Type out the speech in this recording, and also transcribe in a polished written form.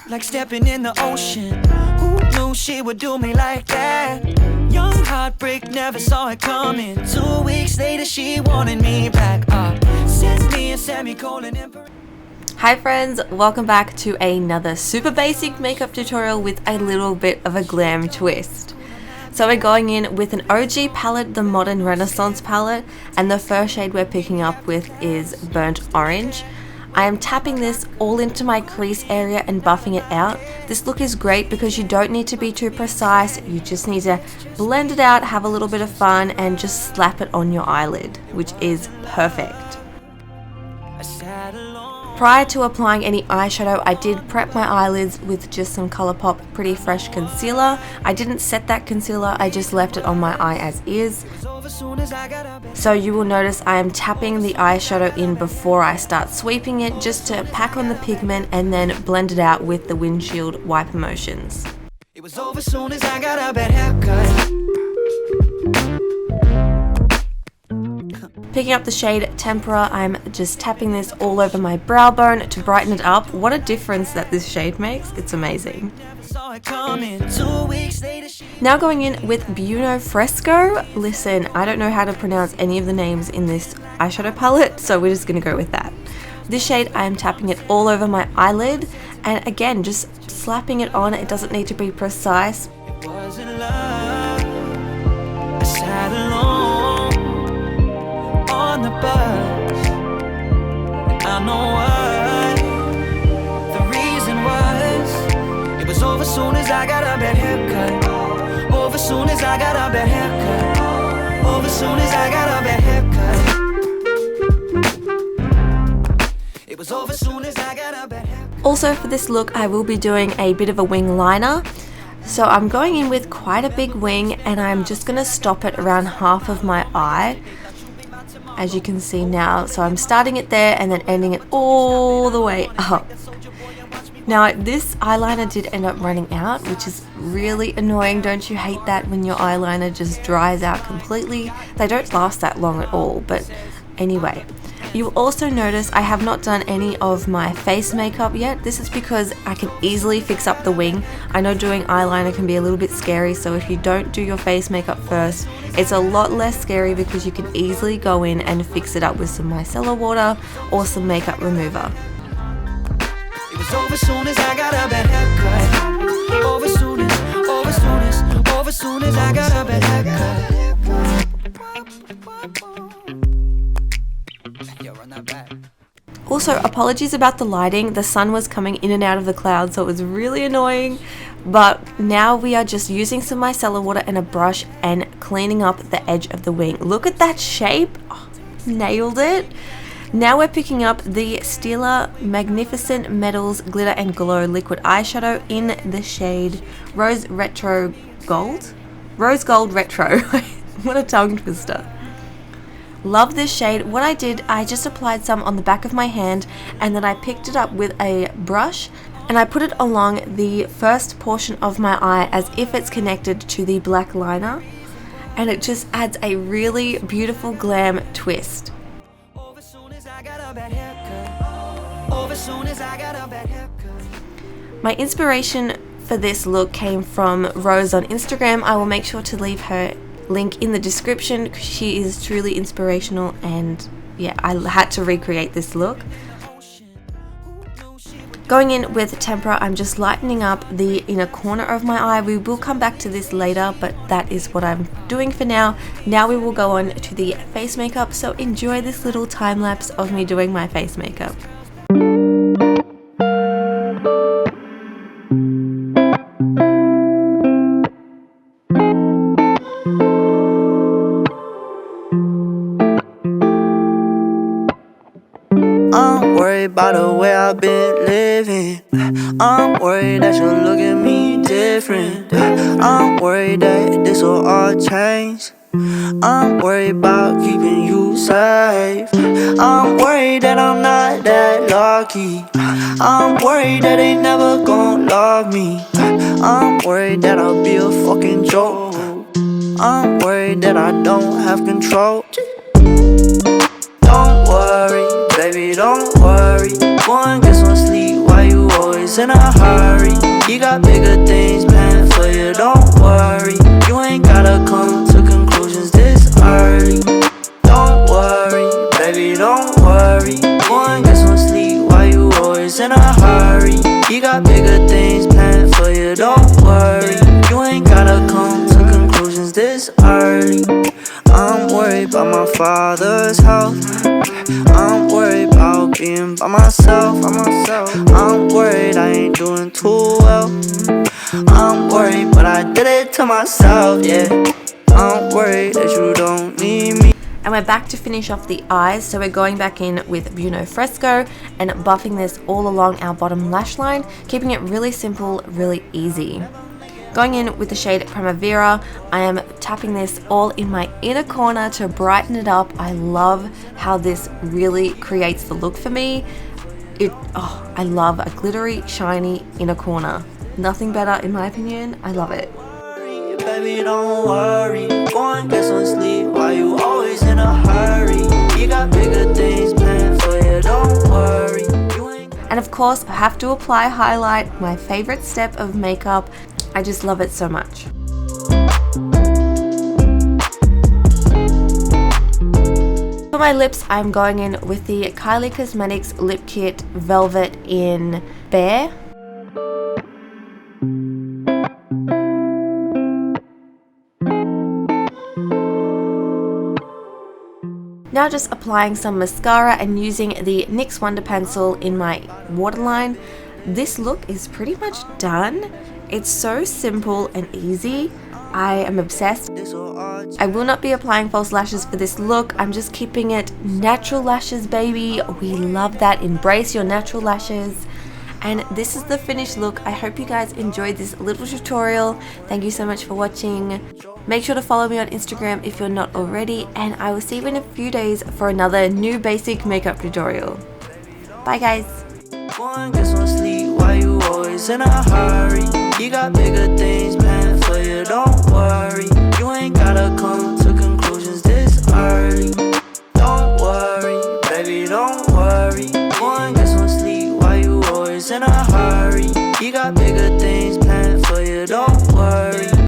like stepping in the ocean. Who knew she would do me like that? Young heartbreak, never saw it coming. 2 weeks later she wanted me back. Sent me a semicolon in. Hi friends, welcome back to another super basic makeup tutorial with a little bit of a glam twist. So we're going in with an OG palette, the Modern Renaissance palette, and the first shade we're picking up with is Burnt Orange. I am tapping this all into my crease area and buffing it out. This look is great because you don't need to be too precise, you just need to blend it out, have a little bit of fun, and just slap it on your eyelid, which is perfect. Prior to applying any eyeshadow, I did prep my eyelids with just some Colourpop Pretty Fresh concealer. I didn't set that concealer, I just left it on my eye as is. So you will notice I am tapping the eyeshadow in before I start sweeping it, just to pack on the pigment and then blend it out with the windshield wiper motions. It was over soon as I got a bad haircut. Picking up the shade Tempera, I'm just tapping this all over my brow bone to brighten it up. What a difference that this shade makes, it's amazing. Now going in with Buono Fresco. Listen, I don't know how to pronounce any of the names in this eyeshadow palette, so we're just going to go with that. This shade, I am tapping it all over my eyelid, and again, just slapping it on. It doesn't need to be precise. It wasn't love. I sat alone on the bus, and I know what the reason was. It was over soon as I got a bad haircut. Over soon as I got a bad haircut. Over soon as I got a bad haircut. It was over soon as I got a bad haircut. Also for this look, I will be doing a bit of a wing liner. So I'm going in with quite a big wing, and I'm just going to stop it around half of my eye, as you can see now. So I'm starting it there and then ending it all the way up. Now this eyeliner did end up running out, which is really annoying. Don't you hate that when your eyeliner just dries out completely? They don't last that long at all, but anyway. You will also notice I have not done any of my face makeup yet. This is because I can easily fix up the wing. I know doing eyeliner can be a little bit scary, so if you don't do your face makeup first, it's a lot less scary because you can easily go in and fix it up with some micellar water or some makeup remover. It was over soon as I got a bad haircut. Over soon as I got a bad haircut. Also, apologies about the lighting. The sun was coming in and out of the clouds, so it was really annoying. But now we are just using some micellar water and a brush and cleaning up the edge of the wing. Look at that shape. Oh, nailed it. Now we're picking up the Stila Magnificent Metals Glitter and Glow Liquid Eyeshadow in the shade Rose Gold Retro. What a tongue twister. Love this shade. What I did, I just applied some on the back of my hand, and then I picked it up with a brush and I put it along the first portion of my eye as if it's connected to the black liner, and it just adds a really beautiful glam twist. My inspiration for this look came from Rose on Instagram. I will make sure to leave her link in the description because she is truly inspirational, and yeah, I had to recreate this look. Going in with Tempera, I'm just lightening up the inner corner of my eye. We will come back to this later, but that is what I'm doing for now. Now we will go on to the face makeup, so enjoy this little time lapse of me doing my face makeup. I'm worried about the way I've been living. I'm worried that you'll look at me different. I'm worried that this will all change. I'm worried about keeping you safe. I'm worried that I'm not that lucky. I'm worried that they never gon' love me. I'm worried that I'll be a fucking joke. I'm worried that I don't have control. Don't worry, baby, don't worry. Go and get some sleep while you always always in a hurry. You got bigger things planned for you, don't worry. You ain't gotta come to conclusions this early. Don't worry, baby, don't worry. Go and get some sleep, why you always in a hurry? You got bigger things planned for you, don't worry. You ain't gotta come to conclusions this early. I'm worried about my father's health. I'm worried about being by myself. I'm worried I ain't doing too well. I'm worried, but I did it to myself, yeah. I'm worried that you don't need me. And we're back to finish off the eyes, so we're going back in with Buono Fresco and buffing this all along our bottom lash line, keeping it really simple, really easy. Going in with the shade Primavera, I am tapping this all in my inner corner to brighten it up. I love how this really creates the look for me. I love a glittery, shiny inner corner. Nothing better in my opinion. I love it. Baby, don't worry. Go and get some sleep. Why you always in a hurry? You got bigger things planned for you. Don't worry. And of course, I have to apply highlight, my favorite step of makeup. I just love it so much. For my lips, I'm going in with the Kylie Cosmetics Lip Kit Velvet in Bare. Now just applying some mascara and using the NYX Wonder Pencil in my waterline. This look is pretty much done. It's so simple and easy. I am obsessed. I will not be applying false lashes for this look. I'm just keeping it natural lashes, baby. We love that. Embrace your natural lashes. And this is the finished look. I hope you guys enjoyed this little tutorial. Thank you so much for watching. Make sure to follow me on Instagram if you're not already, and I will see you in a few days for another new basic makeup tutorial. Bye guys. Go and get some sleep, why you always in a hurry? You got bigger things planned for you, don't worry. You ain't gotta come to conclusions this early. Don't worry, baby, don't worry. Go and get some sleep, why you always in a hurry? You got